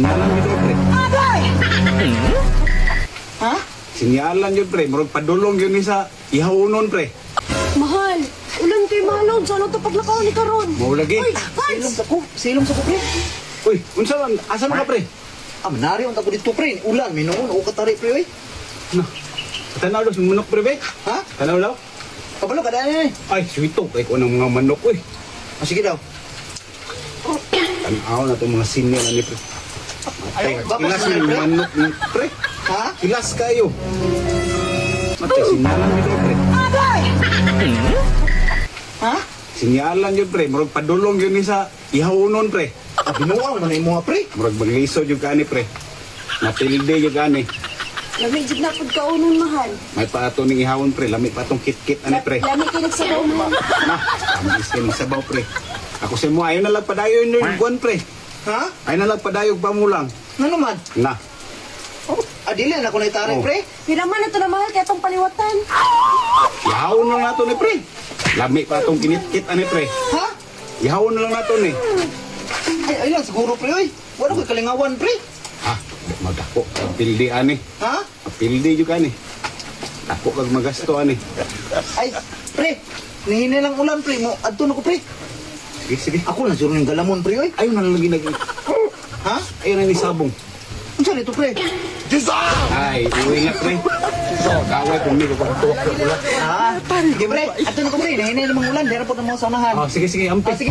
Sinyalan yun, pre. Agay! Ha? Sinyalan yun, pre. Murag padulong yun ni sa ihaunon, pre. Mahal, ulan kay Malog. Saan ito paglakaw ni Karon? Mau lagi. Uy, Silong Vance! sa ko. Silong sa ko, pre. Uy, unsa man? Asa man ka, pre? Manari ang tako dito, pre. Ulan, may noon. O katari, pre, oy. No. Tanaw daw, sumunok, pre, be. Ha? Tanaw daw. Kabalo ka daan eh. Ay, suwito. Kaya ko ng mga manok, uy. Sige daw. Tanaw na itong mga sinyal ni, pre. Matay, Ay, kilas bakit, yung pre? manok ni, pre. Ha? Kilas kayo. Matay, sinyalan yun, pre. Agay! Ha? Sinyalan yun, pre. Murag padulong yun ni sa ihaunon, pre. Binuang man yung mga, pre. Murag bagliso yung kani, pre. Natilde yung kani. Lamig na pagkaunon, mahal. May paato ning ihawon, pre. Lami pa itong kit-kit, ani, pre. Lamig kayo nagsabaw, mahal. Na, kami iskin sa sabaw, pre. Ako sa mo, ayaw na lang padayo yung buwan, pre. Ha? Ayaw na lang padayog pa mo lang. Ano naman? Na, Adili na ako na itari, Oh. pre. Hiraman na ito na mahal kaya itong paliwatan. ihawon na lang nato ni, pre. Lami pa itong kinit-kit, ani, pre. Ha? Ihawon na lang nato ni. Ay lang, siguro, pre, oy. Wala ko kalingawan, pre. Ha, magdako. Pildi, ani. Ha? Pildi yung kani. Dako kag magasto, ani. Ay, pre. Nihina lang ulan, pre. Mo, adto na ko, pre. Sige, sige. Ako lang siguro yung galamon, pre, oy. Ayaw na lang lagi nag... Ha? Ayaw na ni sabong. Ano siya dito, pre? Ay, uwi na, pre. Kaway kung hindi ko pagtuwak sa ulat. Ha? Sige, pre. Adto na ko, pre. Nihina namang ulan. Dera po na mga saunahan. Oh, sige, sige. Ampe. Ah, sige.